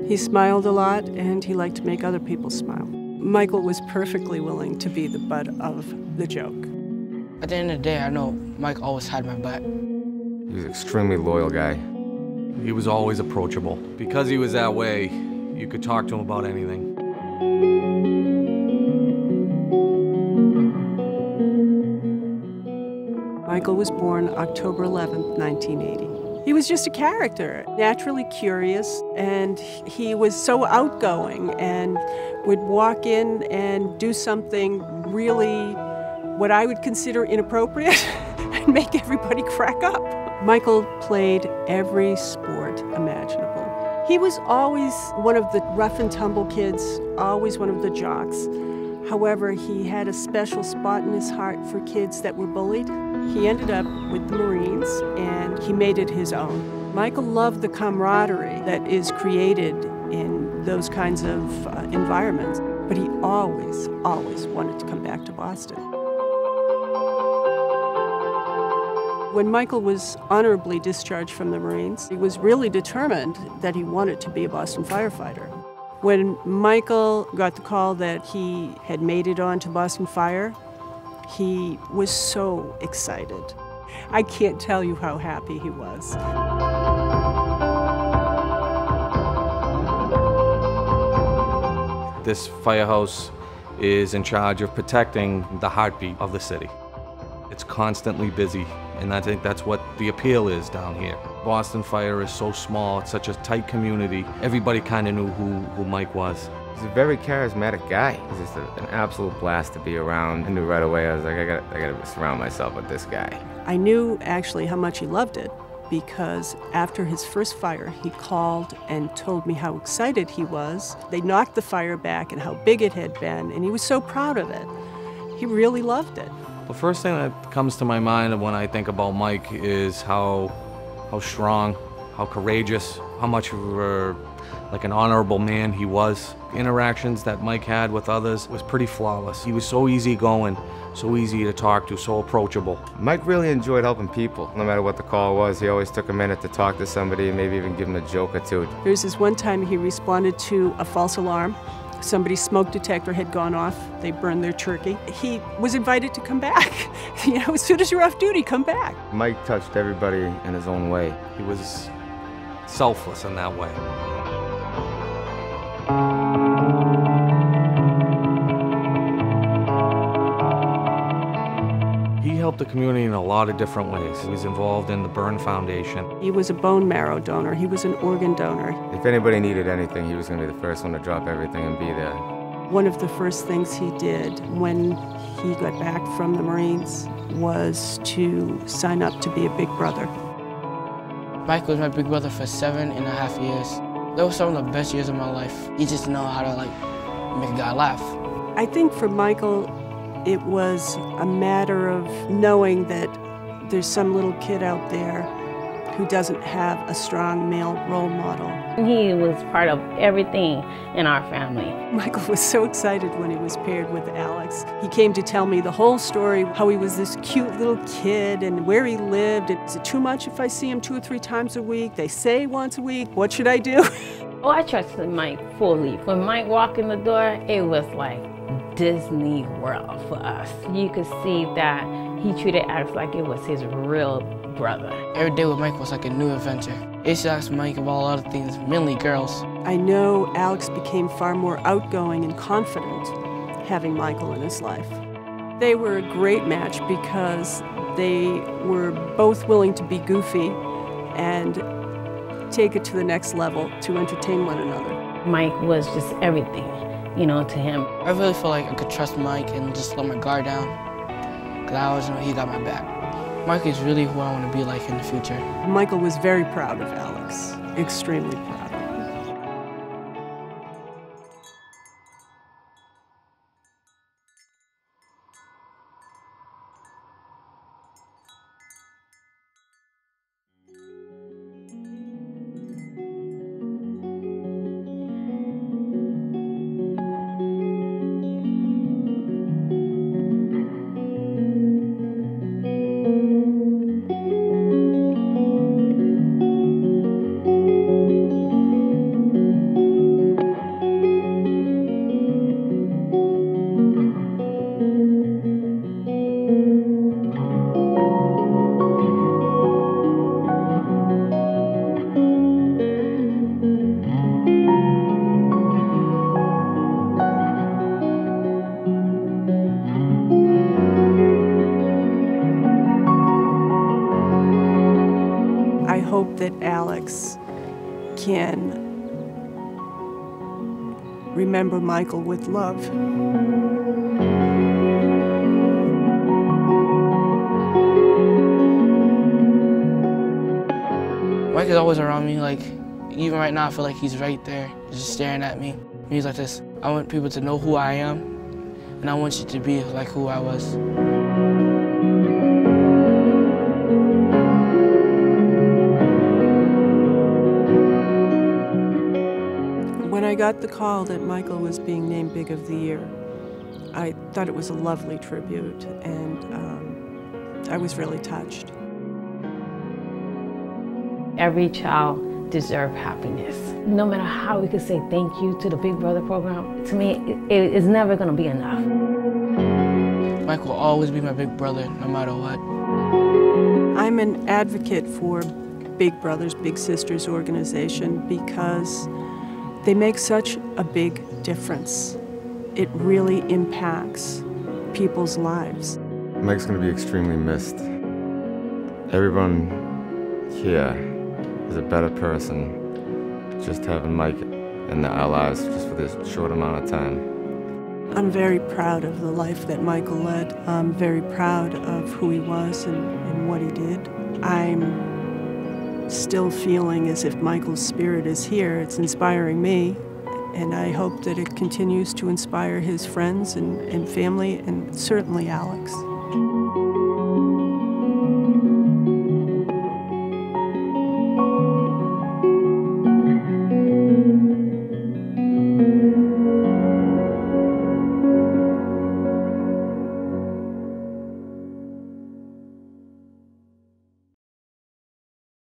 He smiled a lot, and he liked to make other people smile. Michael was perfectly willing to be the butt of the joke. At the end of the day, I know Mike always had my back. He was an extremely loyal guy. He was always approachable. Because he was that way, you could talk to him about anything. Michael was born October 11th, 1980. He was just a character, naturally curious, and he was so outgoing and would walk in and do something really what I would consider inappropriate and make everybody crack up. Michael played every sport imaginable. He was always one of the rough and tumble kids, always one of the jocks. However, he had a special spot in his heart for kids that were bullied. He ended up with the Marines, and he made it his own. Michael loved the camaraderie that is created in those kinds of environments, but he always, always wanted to come back to Boston. When Michael was honorably discharged from the Marines, he was really determined that he wanted to be a Boston firefighter. When Michael got the call that he had made it on to Boston Fire, he was so excited. I can't tell you how happy he was. This firehouse is in charge of protecting the heartbeat of the city. It's constantly busy, and I think that's what the appeal is down here. Boston Fire is so small, it's such a tight community. Everybody kind of knew who Mike was. He's a very charismatic guy. He's just an absolute blast to be around. I knew right away, I was like, I gotta surround myself with this guy. I knew actually how much he loved it, because after his first fire, he called and told me how excited he was. They knocked the fire back and how big it had been, and he was so proud of it. He really loved it. The first thing that comes to my mind when I think about Mike is how strong, how courageous, how much of like an honorable man he was. Interactions that Mike had with others was pretty flawless. He was so easygoing, so easy to talk to, so approachable. Mike really enjoyed helping people. No matter what the call was, he always took a minute to talk to somebody and maybe even give them a joke or two. There's this one time he responded to a false alarm. Somebody's smoke detector had gone off. They burned their turkey. He was invited to come back. You know, as soon as you're off duty, come back. Mike touched everybody in his own way. He was selfless in that way. He helped the community in a lot of different ways. He was involved in the Burn Foundation. He was a bone marrow donor. He was an organ donor. If anybody needed anything, he was going to be the first one to drop everything and be there. One of the first things he did when he got back from the Marines was to sign up to be a big brother. Mike was my big brother for 7.5 years. Those were some of the best years of my life. You just know how to make a guy laugh. I think for Michael, it was a matter of knowing that there's some little kid out there who doesn't have a strong male role model. He was part of everything in our family. Michael was so excited when he was paired with Alex. He came to tell me the whole story, how he was this cute little kid and where he lived. Is it too much if I see him 2 or 3 times a week? They say once a week. What should I do? Oh, I trusted Mike fully. When Mike walked in the door, it was like Disney World for us. You could see that he treated Alex like it was his real brother. Every day with Mike was like a new adventure. I used to ask Mike about a lot of things, mainly girls. I know Alex became far more outgoing and confident having Michael in his life. They were a great match because they were both willing to be goofy and take it to the next level to entertain one another. Mike was just everything, to him. I really feel like I could trust Mike and just let my guard down, because I always know he got my back. Mike is really who I want to be like in the future. Michael was very proud of Alex, extremely proud. that Alex can remember Michael with love. Mike is always around me, like, even right now I feel like he's right there, just staring at me. He's like this, I want people to know who I am, and I want you to be like who I was. When I got the call that Michael was being named Big of the Year, I thought it was a lovely tribute, and I was really touched. Every child deserves happiness. No matter how we could say thank you to the Big Brother program, to me, it's never gonna be enough. Mike will always be my big brother, no matter what. I'm an advocate for Big Brothers Big Sisters organization because they make such a big difference. It really impacts people's lives. Mike's gonna be extremely missed. Everyone here is a better person just having Mike in our lives just for this short amount of time. I'm very proud of the life that Michael led. I'm very proud of who he was and what he did. I'm still feeling as if Michael's spirit is here. It's inspiring me, and I hope that it continues to inspire his friends and family, and certainly Alex.